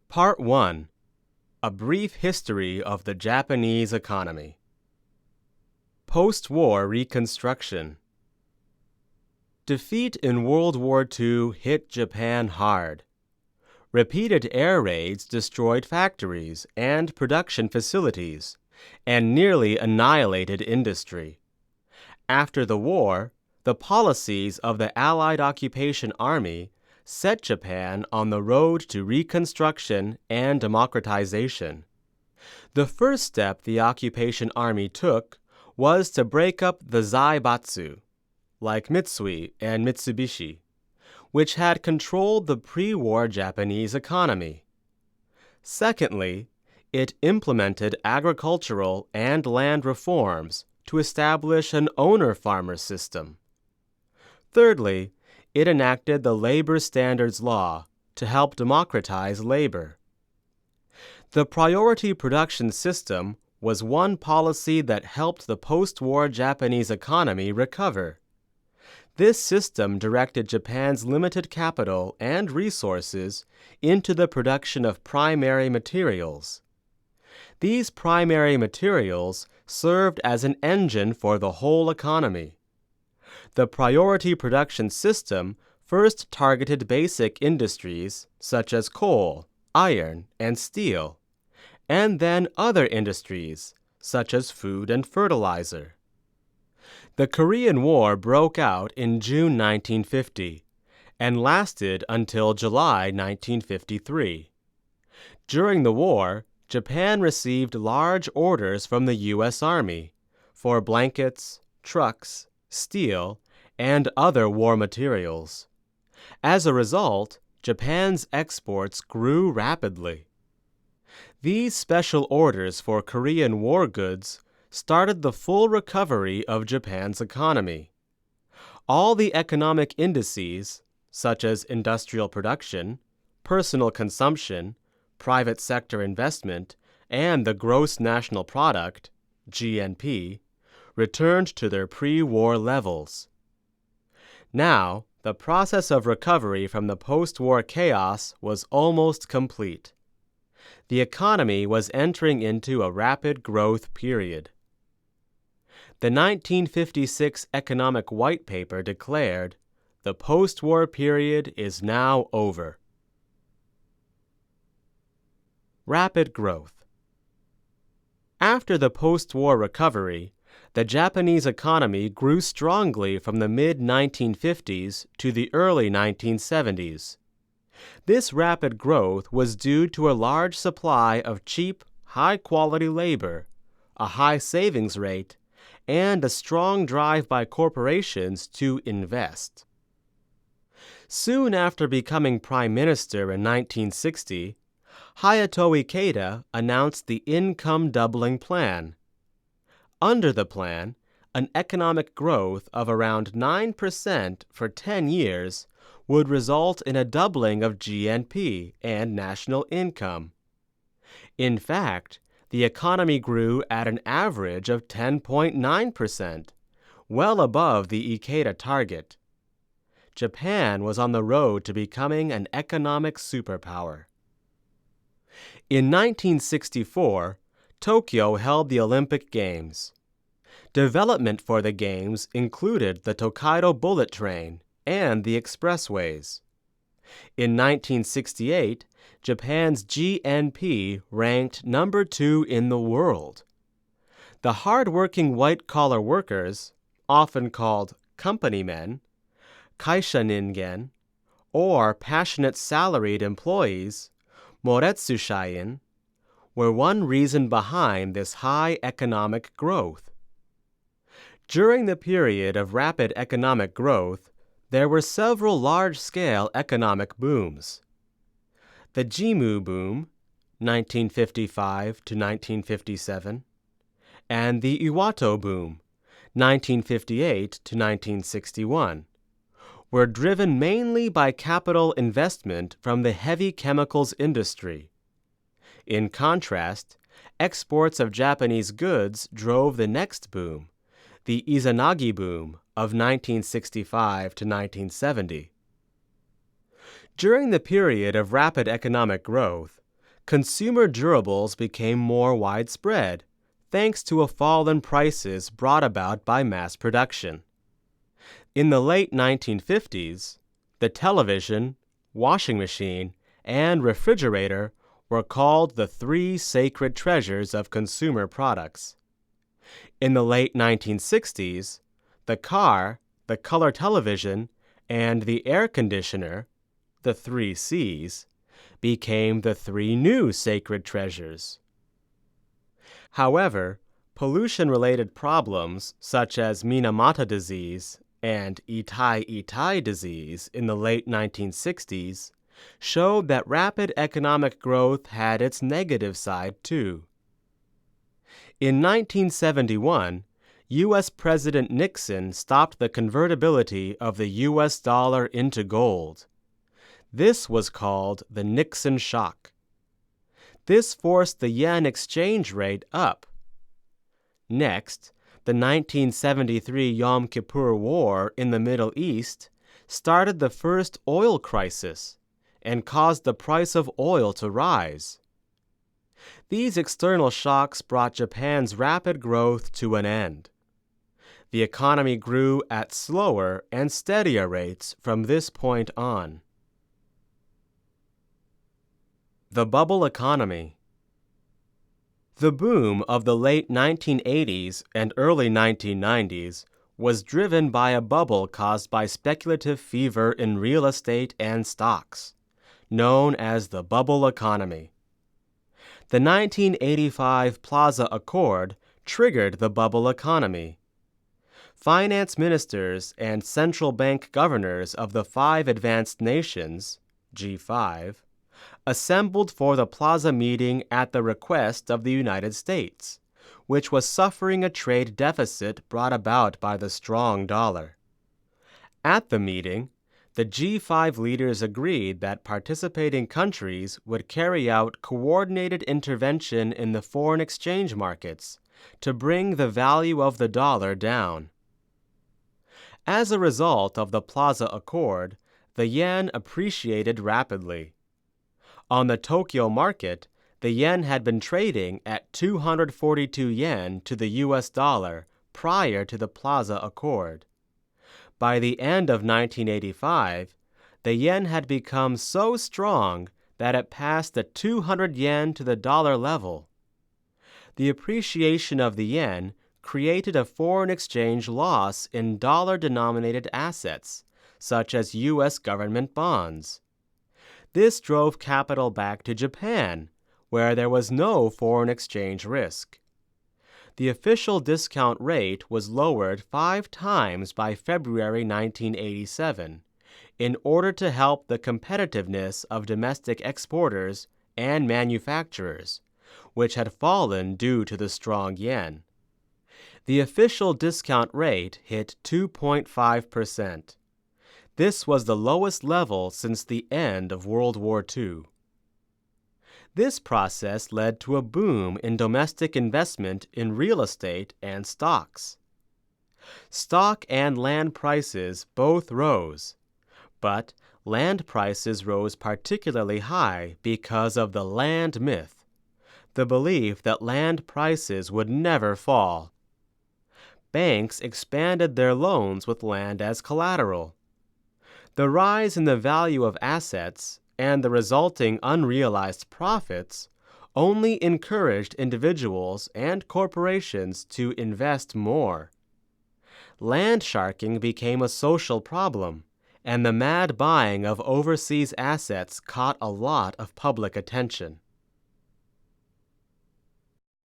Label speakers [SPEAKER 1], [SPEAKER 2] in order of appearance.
[SPEAKER 1] Part 1. A Brief History of the Japanese Economy. Post-war Reconstruction. Defeat in World War II hit Japan hard. Repeated air raids destroyed factories and production facilities, and nearly annihilated industry. After the war, the policies of the Allied occupation army set Japan on the road to reconstruction and democratization. The first step the occupation army took was to break up the zaibatsu, like Mitsui and Mitsubishi, which had controlled the pre-war Japanese economy. Secondly, it implemented agricultural and land reforms to establish an owner-farmer system. Thirdly, it enacted the Labor Standards Law to help democratize labor. The priority production system was one policy that helped the post-war Japanese economy recover. This system directed Japan's limited capital and resources into the production of primary materials. These primary materials served as an engine for the whole economy. The priority production system first targeted basic industries such as coal, iron, and steel, and then other industries such as food and fertilizer. The Korean War broke out in June 1950 and lasted until July 1953. During the war, Japan received large orders from the U.S. Army for blankets, trucks, steel, and other war materials. As a result, Japan's exports grew rapidly. These special orders for Korean war goods started the full recovery of Japan's economy. All the economic indices, such as industrial production, personal consumption, private sector investment, and the gross national product, GNP, returned to their pre-war levels. Now, the process of recovery from the post-war chaos was almost complete. The economy was entering into a rapid growth period. The 1956 Economic White Paper declared, "The post-war period is now over." Rapid growth. After the post-war recovery, the Japanese economy grew strongly from the mid-1950s to the early 1970s. This rapid growth was due to a large supply of cheap, high-quality labor, a high savings rate, and a strong drive by corporations to invest. Soon after becoming prime minister in 1960, Hayato Ikeda announced the income doubling plan. Under the plan, an economic growth of around 9% for 10 years would result in a doubling of GNP and national income. In fact, the economy grew at an average of 10.9%, well above the Ikeda target. Japan was on the road to becoming an economic superpower. In 1964, Tokyo held the Olympic Games. Development for the Games included the Tokaido bullet train and the expressways. In 1968, Japan's GNP ranked number 2 in the world. The hard-working white-collar workers, often called company men, kaisha ningen, or passionate salaried employees, moretsushain, were one reason behind this high economic growth. During the period of rapid economic growth, there were several large-scale economic booms. The Jimu boom, 1955 to 1957, and the Iwato boom, 1958 to 1961, were driven mainly by capital investment from the heavy chemicals industry. In contrast, exports of Japanese goods drove the next boom, the Izanagi boom of 1965 to 1970. During the period of rapid economic growth, consumer durables became more widespread, thanks to a fall in prices brought about by mass production. In the late 1950s, the television, washing machine, and refrigerator were called the three sacred treasures of consumer products. In the late 1960s, the car, the color television, and the air conditioner, the three C's, became the three new sacred treasures. However, pollution-related problems such as Minamata disease and Itai disease in the late 1960s showed that rapid economic growth had its negative side too. In 1971, U.S. President Nixon stopped the convertibility of the U.S. dollar into gold. This was called the Nixon Shock. This forced the yen exchange rate up. Next, the 1973 Yom Kippur War in the Middle East started the first oil crisis and caused the price of oil to rise. These external shocks brought Japan's rapid growth to an end. The economy grew at slower and steadier rates from this point on. The bubble economy. The boom of the late 1980s and early 1990s was driven by a bubble caused by speculative fever in real estate and stocks, known as the bubble economy. The 1985 Plaza Accord triggered the bubble economy. Finance ministers and central bank governors of the five advanced nations, G5, assembled for the Plaza meeting at the request of the United States, which was suffering a trade deficit brought about by the strong dollar. At the meeting, the G5 leaders agreed that participating countries would carry out coordinated intervention in the foreign exchange markets to bring the value of the dollar down. As a result of the Plaza Accord, the yen appreciated rapidly. On the Tokyo market, the yen had been trading at 242 yen to the US dollar prior to the Plaza Accord. By the end of 1985, the yen had become so strong that it passed the 200 yen to the dollar level. The appreciation of the yen created a foreign exchange loss in dollar-denominated assets, such as U.S. government bonds. This drove capital back to Japan, where there was no foreign exchange risk. The official discount rate was lowered 5 times by February 1987 in order to help the competitiveness of domestic exporters and manufacturers, which had fallen due to the strong yen. The official discount rate hit 2.5%. This was the lowest level since the end of World War II. This process led to a boom in domestic investment in real estate and stocks. Stock and land prices both rose, but land prices rose particularly high because of the land myth, the belief that land prices would never fall. Banks expanded their loans with land as collateral. The rise in the value of assets and the resulting unrealized profits only encouraged individuals and corporations to invest more. Land sharking became a social problem, and the mad buying of overseas assets caught a lot of public attention.